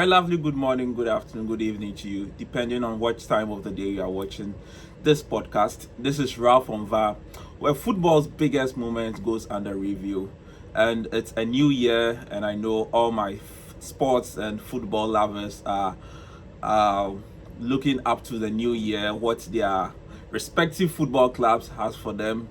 very lovely good morning, good afternoon, good evening to you, depending on what time of the day you are watching this podcast. This is Ralph on VAR, where football's biggest moment goes under review. And it's a new year, and I know all my sports and football lovers are looking up to the new year, what their respective football clubs has for them.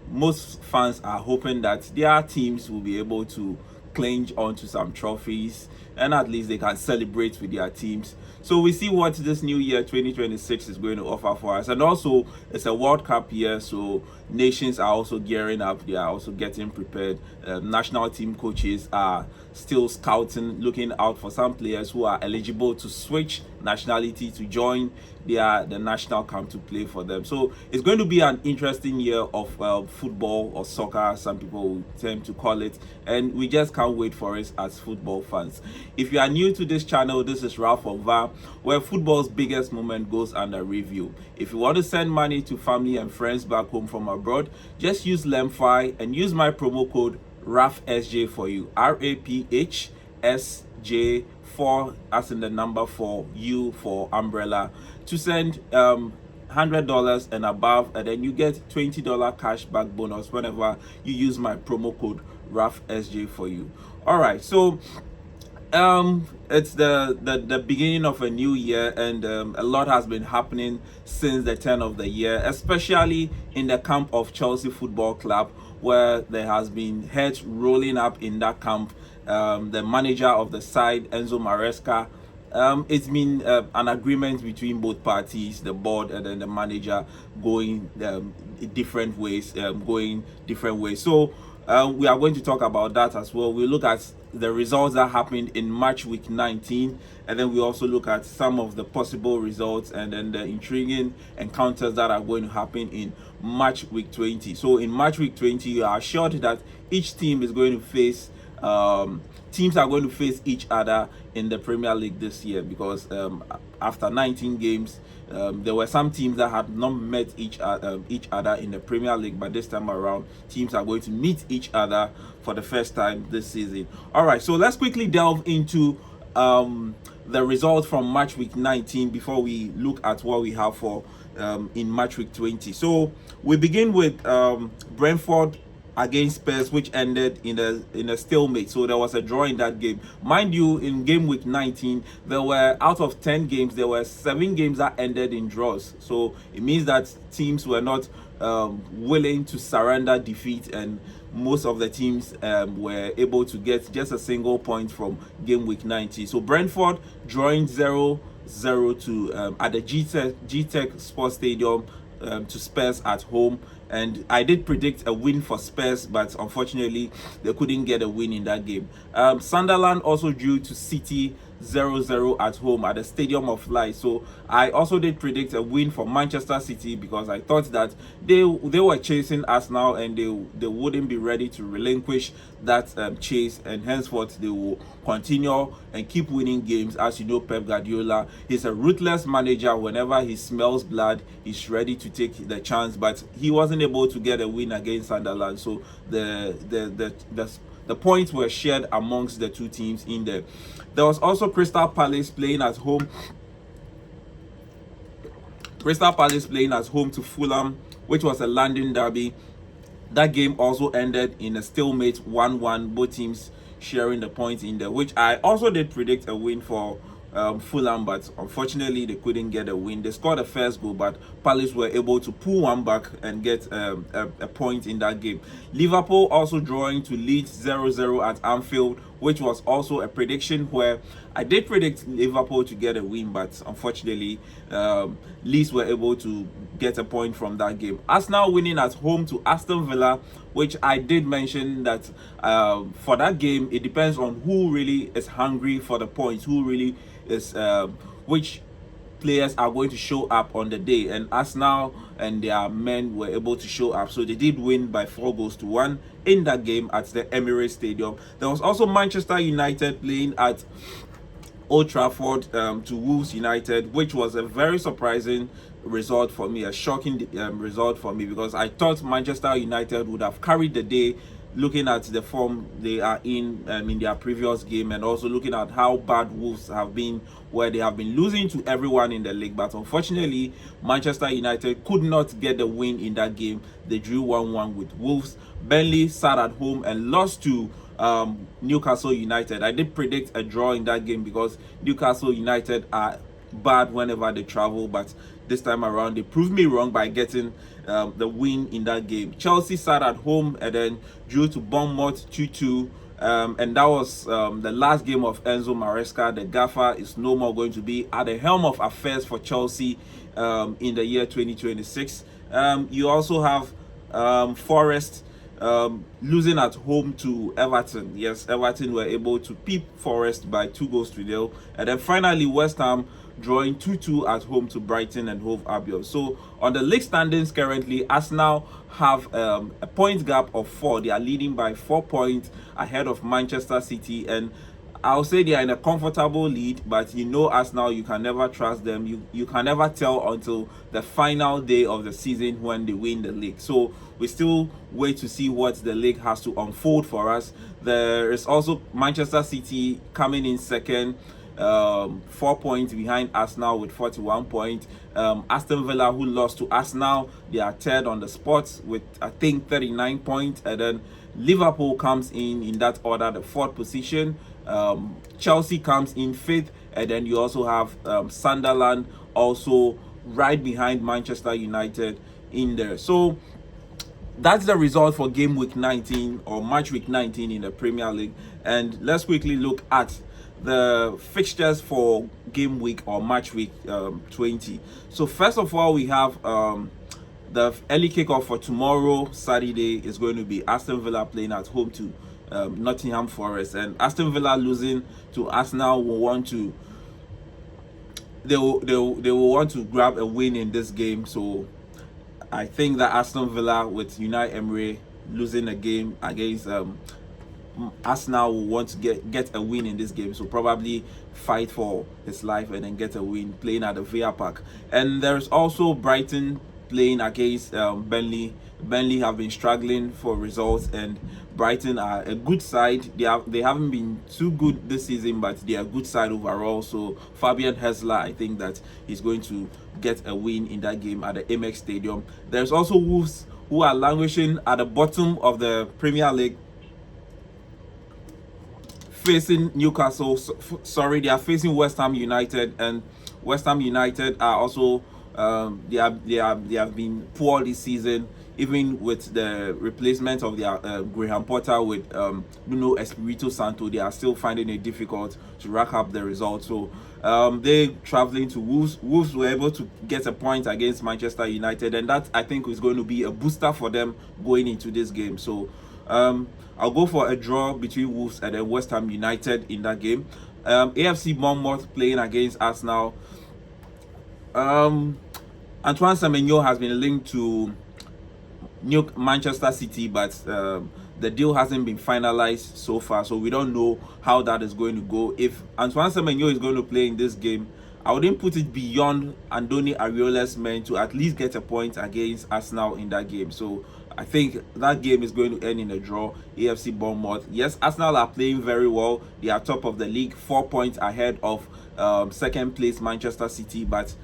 Most fans are hoping that their teams will be able to cling onto some trophies and at least they can celebrate with their teams. So we see what this new year 2026 is going to offer for us. And also it's a World Cup year, so nations are also gearing up, they are also getting prepared. National team coaches are still scouting, looking out for some players who are eligible to switch nationality to join the national camp to play for them. So it's going to be an interesting year of football or soccer, some people will tend to call it, and we just can't wait for it as football fans. If you are new to this channel, this is Ralph of VAR, where football's biggest moment goes under review. If you want to send money to family and friends back home from abroad, just use Lemfi and use my promo code RAPHSJ for you, RAPHSJ, 4 as in the number for you for umbrella, to send $100 and above, and then you get $20 cashback bonus whenever you use my promo code RAPHSJ for you. All right, so it's the beginning of a new year, and a lot has been happening since the turn of the year, especially in the camp of Chelsea Football Club, where there has been heads rolling up in that camp. The manager of the side, Enzo Maresca, it's been an agreement between both parties, the board and then the manager, going different ways. So we are going to talk about that as well. We look at the results that happened in match week 19, and then we also look at some of the possible results and then the intriguing encounters that are going to happen in match week 20. So in match week 20, you are assured that each team is going to face teams are going to face each other in the Premier League this year, because after 19 games, there were some teams that had not met each other in the Premier League, but this time around teams are going to meet each other for the first time this season. All right, so let's quickly delve into the results from match week 19 before we look at what we have for in match week 20. So we begin with Brentford against Spurs, which ended in a stalemate. So there was a draw in that game. Mind you, in game week 19, there were, out of 10 games, there were 7 games that ended in draws. So it means that teams were not willing to surrender defeat, and most of the teams were able to get just a single point from game week 19. So Brentford drawing 0-0 to at the G-Tech Sports Stadium to Spurs at home. And I did predict a win for Spurs, but unfortunately they couldn't get a win in that game. Sunderland also drew to City 0-0 at home at the Stadium of Light. So I also did predict a win for Manchester City, because I thought that they were chasing Arsenal and they wouldn't be ready to relinquish that chase, and henceforth they will continue and keep winning games. As you know, Pep Guardiola is a ruthless manager. Whenever he smells blood, he's ready to take the chance, but he wasn't able to get a win against Sunderland. So the points were shared amongst the two teams in there. There was also Crystal Palace playing at home. Crystal Palace playing at home to Fulham, which was a London derby. That game also ended in a stalemate 1-1, both teams sharing the points in there, which I also did predict a win for Fulham, but unfortunately they couldn't get a win. They scored the first goal, but Palace were able to pull one back and get a point in that game. Liverpool also drawing to Leeds 0-0 at Anfield, which was also a prediction where I did predict Liverpool to get a win, but unfortunately Leeds were able to get a point from that game. Arsenal winning at home to Aston Villa, which I did mention that for that game it depends on who really is hungry for the points, who really is which players are going to show up on the day, and Arsenal and their men were able to show up, so they did win by 4-1 in that game at the Emirates Stadium. There was also Manchester United playing at Old Trafford to Wolves United, which was a very surprising result for me, a shocking result for me, because I thought Manchester United would have carried the day looking at the form they are in their previous game, and also looking at how bad Wolves have been, where they have been losing to everyone in the league. But unfortunately, Manchester United could not get the win in that game. They drew 1-1 with Wolves. Burnley sat at home and lost to Newcastle United. I did predict a draw in that game because Newcastle United are bad whenever they travel, but this time around they proved me wrong by getting the win in that game. Chelsea sat at home and then drew to Bournemouth 2-2. And that was the last game of Enzo Maresca. The gaffer is no more going to be at the helm of affairs for Chelsea in the year 2026. You also have Forest losing at home to Everton. Yes, Everton were able to peep Forest by 2-0. And then finally, West Ham drawing 2-2 at home to Brighton and Hove Albion. So on the league standings currently, Arsenal have a point gap of 4. They are leading by 4 points ahead of Manchester City, and I'll say they are in a comfortable lead, but you know Arsenal, you can never trust them. You can never tell until the final day of the season when they win the league. So we still wait to see what the league has to unfold for us. There is also Manchester City coming in second, 4 points behind Arsenal with 41 points. Aston Villa, who lost to Arsenal, they are third on the spot with I think 39 points, and then Liverpool comes in that order, the 4th position. Chelsea comes in 5th, and then you also have Sunderland also right behind Manchester United in there. So that's the result for game week 19 or match week 19 in the Premier League. And let's quickly look at the fixtures for game week or match week 20. So first of all, we have the early kickoff for tomorrow, Saturday, is going to be Aston Villa playing at home to Nottingham Forest. And Aston Villa losing to Arsenal will want to they will want to grab a win in this game. So I think that Aston Villa with Unai Emery losing a game against Arsenal will want to get a win in this game, so probably fight for his life and then get a win playing at the Villa Park. And there's also Brighton playing against Burnley. Burnley have been struggling for results, and Brighton are a good side. They haven't been too good this season, but they are a good side overall. So Fabian Hessler, I think that he's going to get a win in that game at the Amex Stadium. There's also Wolves, who are languishing at the bottom of the Premier League, facing Newcastle. Sorry, they are facing West Ham United, and West Ham United are also they have been poor this season, even with the replacement of their Graham Potter with Nuno Espirito Santo. They are still finding it difficult to rack up the results. So they traveling to Wolves. Wolves were able to get a point against Manchester United, and that I think is going to be a booster for them going into this game. So I'll go for a draw between Wolves and then West Ham United in that game. AFC Bournemouth playing against Arsenal. Antoine Semenyo has been linked to Manchester City, but the deal hasn't been finalized so far, so we don't know how that is going to go. If Antoine Semenyo is going to play in this game, I wouldn't put it beyond Andoni Ariola's men to at least get a point against Arsenal in that game. So I think that game is going to end in a draw. AFC Bournemouth. Yes, Arsenal are playing very well. They are top of the league, 4 points ahead of second place Manchester City, but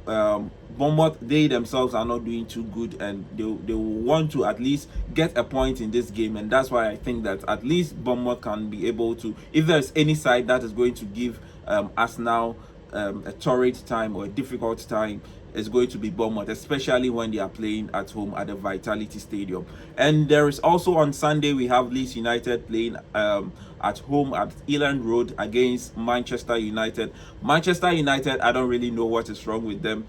Bournemouth, they themselves are not doing too good, and they will want to at least get a point in this game. And that's why I think that at least Bournemouth can be able to, if there's any side that is going to give Arsenal a torrid time or a difficult time, is going to be Bournemouth, especially when they are playing at home at the Vitality Stadium. And there is also on Sunday we have Leeds United playing at home at Elland Road against Manchester United. Manchester United, I don't really know what is wrong with them.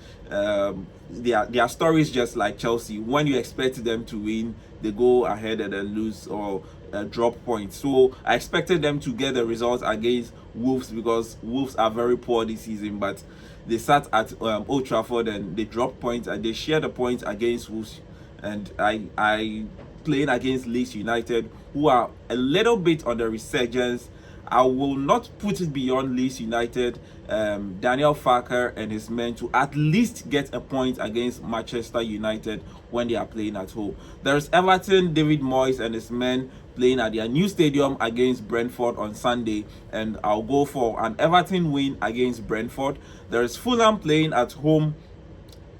Their story is just like Chelsea. When you expect them to win, they go ahead and then lose or drop points. So I expected them to get the results against Wolves, because Wolves are very poor this season, but they sat at Old Trafford and they dropped points, and they shared the points against Wolves. And I playing against Leeds United, who are a little bit on the resurgence. I will not put it beyond Leeds United, Daniel Farker and his men to at least get a point against Manchester United when they are playing at home. There's Everton, David Moyes and his men playing at their new stadium against Brentford on Sunday, and I'll go for an Everton win against Brentford. There's Fulham playing at home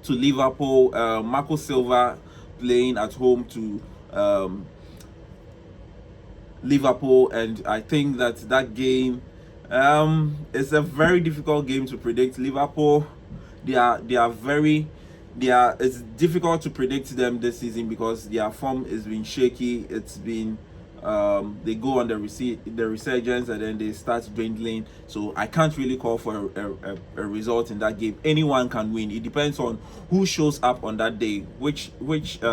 to Liverpool, Marco Silva playing at home to Liverpool, and I think that game is a very difficult game to predict. Liverpool, they are very it's difficult to predict them this season because their form has been shaky. It's been they go on the resurgence and then they start dwindling. So I can't really call for a result in that game. Anyone can win. It depends on who shows up on that day, which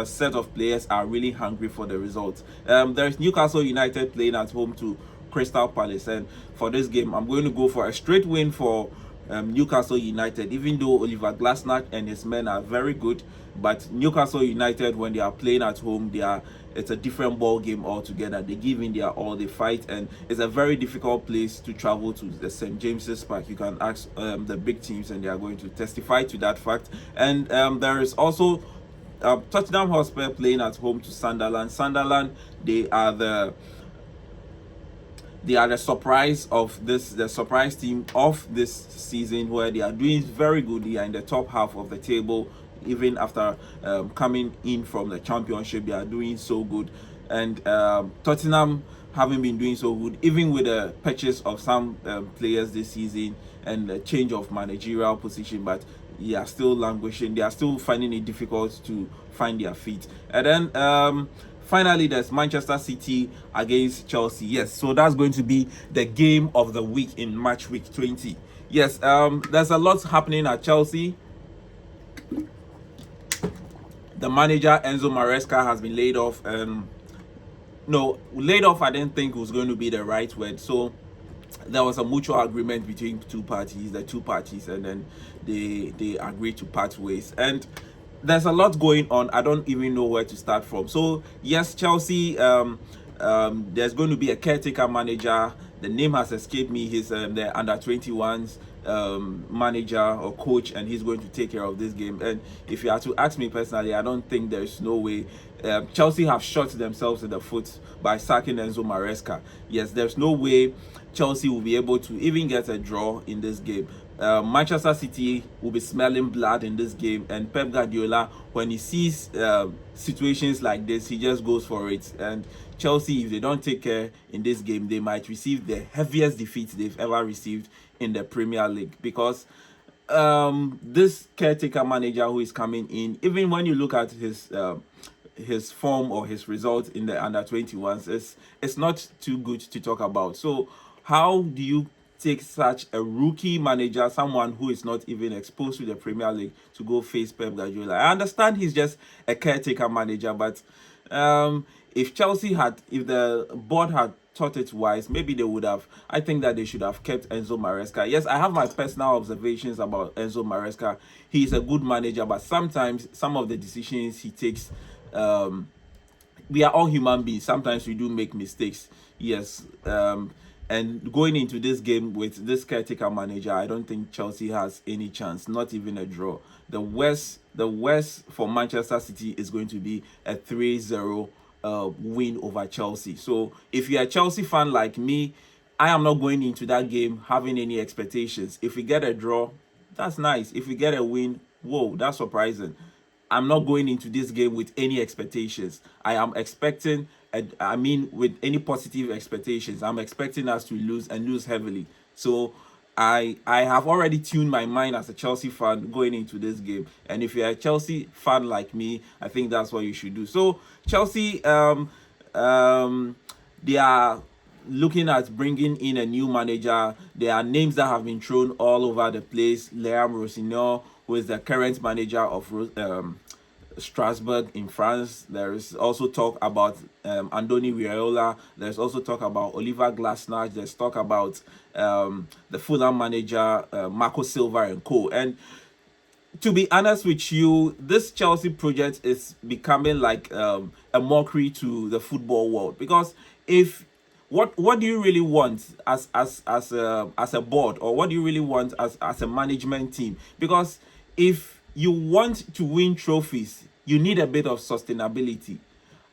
set of players are really hungry for the result. There's Newcastle United playing at home to Crystal Palace, and for this game I'm going to go for a straight win for Newcastle United. Even though Oliver Glasner and his men are very good, but Newcastle United, when they are playing at home, it's a different ball game altogether. They give in their all, they fight, and it's a very difficult place to travel to, the St. James's Park. You can ask the big teams and they are going to testify to that fact. And there is also Tottenham Hotspur playing at home to Sunderland. Sunderland, they are the surprise of the surprise team of this season, where they are doing very good. They are in the top half of the table, even after coming in from the championship. They are doing so good, and Tottenham haven't been doing so good, even with the purchase of some players this season and the change of managerial position, but they are still languishing. They are still finding it difficult to find their feet. And then finally, there's Manchester City against Chelsea. Yes, so that's going to be the game of the week in match week 20. Yes, there's a lot happening at Chelsea. The manager, Enzo Maresca, has been laid off. No, laid off I didn't think was going to be the right word. So there was a mutual agreement between the two parties, and then they agreed to part ways. And there's a lot going on. I don't even know where to start from. So yes, Chelsea, there's going to be a caretaker manager. The name has escaped me. He's the under 21s manager or coach, and he's going to take care of this game. And if you are to ask me personally, I don't think there's no way. Chelsea have shot themselves in the foot by sacking Enzo Maresca. Yes, there's no way Chelsea will be able to even get a draw in this game. Manchester City will be smelling blood in this game, and Pep Guardiola, when he sees situations like this, he just goes for it. And Chelsea, if they don't take care in this game, they might receive the heaviest defeat they've ever received in the Premier League, because this caretaker manager who is coming in, even when you look at his form or his results in the under 21s, it's not too good to talk about. So how do you take such a rookie manager, someone who is not even exposed to the Premier League, to go face Pep Guardiola? I understand he's just a caretaker manager, but if the board had thought it wise, maybe they would have. I think that they should have kept Enzo Maresca. Yes, I have my personal observations about Enzo Maresca. He's a good manager, but sometimes some of the decisions he takes, we are all human beings. Sometimes we do make mistakes. Yes. And going into this game with this caretaker manager, I don't think Chelsea has any chance, not even a draw. The worst for Manchester City is going to be a 3-0 win over Chelsea. So if you're a Chelsea fan like me, I am not going into that game having any expectations. If we get a draw, that's nice. If we get a win, whoa, that's surprising. I'm not going into this game with any expectations. I am expecting, with any positive expectations, I'm expecting us to lose, and lose heavily. So I have already tuned my mind as a Chelsea fan going into this game. And if you're a Chelsea fan like me, I think that's what you should do. So Chelsea, they are looking at bringing in a new manager. There are names that have been thrown all over the place. Liam Rossignol, who is the current manager of Strasbourg in France. There is also talk about Andoni Iraola. There's also talk about Oliver Glasner. There's talk about the Fulham manager, Marco Silva and co. And to be honest with you, this Chelsea project is becoming like a mockery to the football world, because if what do you really want as a board, or what do you really want as a management team? Because if you want to win trophies, you need a bit of sustainability.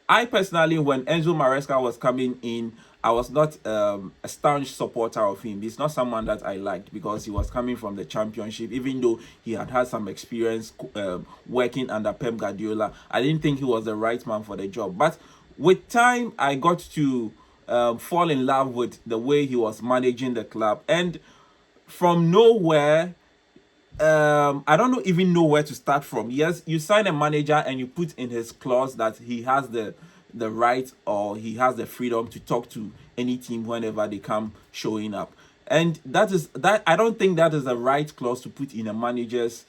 I personally, when Enzo Maresca was coming in, I was not a staunch supporter of him. He's not someone that I liked because he was coming from the championship. Even though he had had some experience working under Pep Guardiola, I didn't think he was the right man for the job. But with time, I got to fall in love with the way he was managing the club, and from nowhere, I don't even know where to start from. Yes, you sign a manager and you put in his clause that he has the right, or he has the freedom to talk to any team whenever they come showing up. And that I don't think that is the right clause to put in a manager's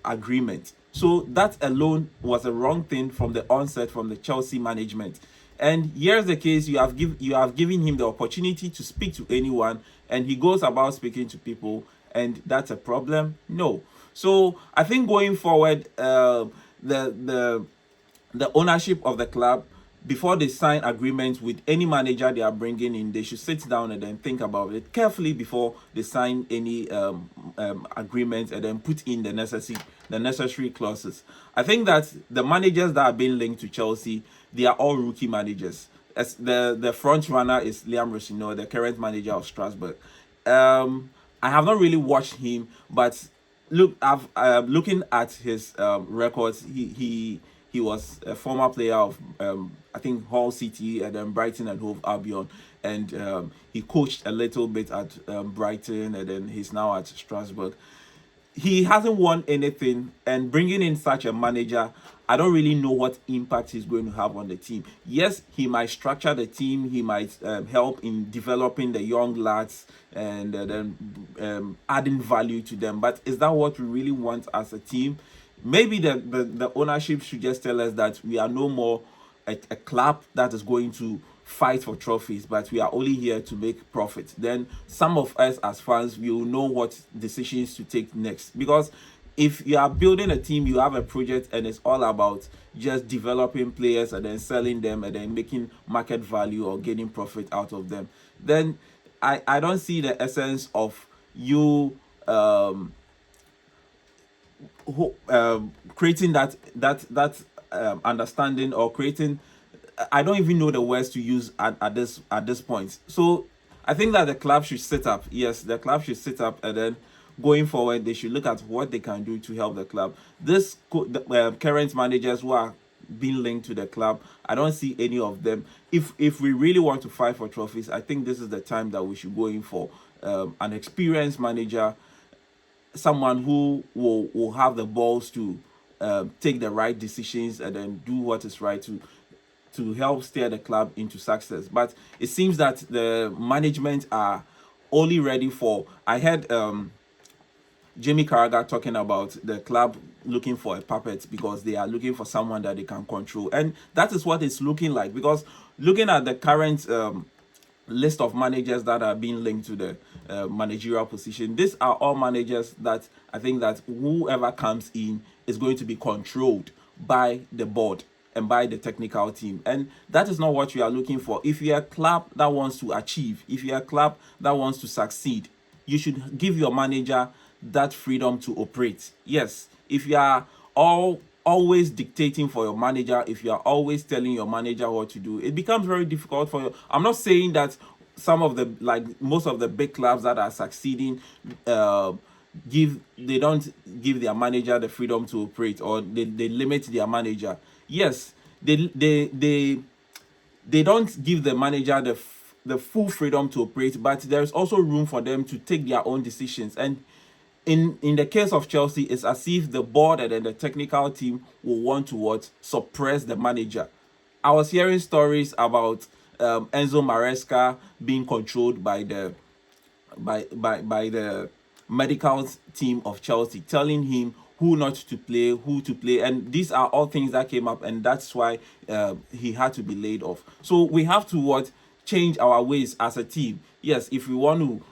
agreement. So that alone was a wrong thing from the onset, from the Chelsea management. And here's the case: you have given him the opportunity to speak to anyone, and he goes about speaking to people, and that's a problem. No. So I think going forward, the the ownership of the club, before they sign agreements with any manager they are bringing in, they should sit down and then think about it carefully before they sign any agreements, and then put in the necessary clauses. I think that the managers that are being linked to Chelsea, they are all rookie managers. As the front runner is Liam Rossino, the current manager of Strasbourg. I have not really watched him, but I've looking at his records. He was a former player of I think Hull City and then Brighton and Hove Albion, and he coached a little bit at Brighton, and then he's now at Strasbourg. He hasn't won anything, and bringing in such a manager, I don't really know what impact he's going to have on the team. Yes, he might structure the team, he might help in developing the young lads, and then adding value to them, but is that what we really want as a team? Maybe the ownership should just tell us that we are no more a club that is going to fight for trophies, but we are only here to make profit. Then some of us as fans will know what decisions to take next. Because if you are building a team, you have a project, and it's all about just developing players and then selling them and then making market value or getting profit out of them, then I don't see the essence of you creating that understanding, or creating, I don't even know the words to use at this point. So I think that the club should sit up. Yes, the club should sit up, and then going forward, they should look at what they can do to help the club. The current managers who are being linked to the club, I don't see any of them. If we really want to fight for trophies, I think this is the time that we should go in for an experienced manager, someone who will have the balls to take the right decisions and then do what is right to help steer the club into success. But it seems that the management are only ready for, I heard Jamie Carragher talking about the club looking for a puppet because they are looking for someone that they can control, and that is what it's looking like. Because looking at the current list of managers that are being linked to the managerial position, these are all managers that I think that whoever comes in is going to be controlled by the board and by the technical team, and that is not what we are looking for. If you're a club that wants to achieve, if you're a club that wants to succeed, you should give your manager that freedom to operate. Yes, if you are always dictating for your manager, if you are always telling your manager what to do, it becomes very difficult for you. I'm not saying that some of the, like most of the big clubs that are succeeding, they don't give their manager the freedom to operate, or they limit their manager. Yes, they don't give the manager the full freedom to operate, but there's also room for them to take their own decisions. And in the case of Chelsea, it's as if the board and then the technical team will want to suppress the manager. I was hearing stories about Enzo Maresca being controlled by the medical team of Chelsea, telling him who not to play, who to play, and these are all things that came up, and that's why he had to be laid off. So we have to change our ways as a team. Yes, if we want to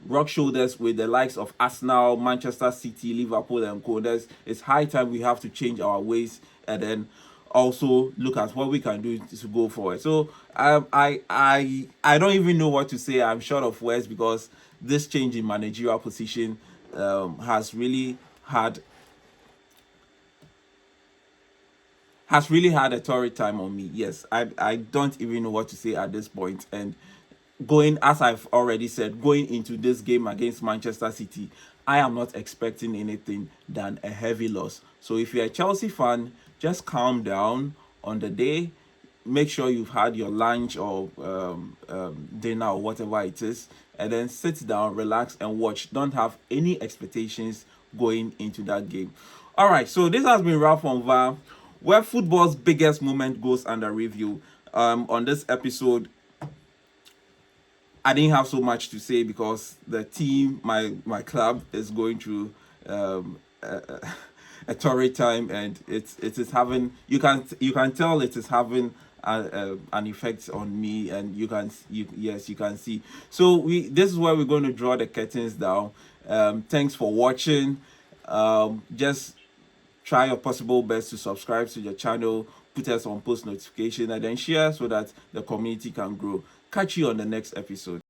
rub shoulders with the likes of Arsenal, Manchester City, Liverpool, and co, it's high time we have to change our ways, and then also look at what we can do to go forward. So I don't even know what to say. I'm short of words because this change in managerial position has really had a torrid time on me. Yes, I don't even know what to say at this point. And going, as I've already said, going into this game against Manchester City, I am not expecting anything than a heavy loss. So if you're a Chelsea fan, just calm down on the day. Make sure you've had your lunch or dinner or whatever it is, and then sit down, relax, and watch. Don't have any expectations going into that game. All right, so this has been Ralph on VAR, where football's biggest moment goes under review. On this episode, I didn't have so much to say because the team, my club, is going through um, a, a torrid time, and it is having, you can tell it is having an effect on me, and yes, you can see. So this is where we're going to draw the curtains down. Thanks for watching. Just try your possible best to subscribe to the channel, put us on post notification, and then share so that the community can grow. Catch you on the next episode.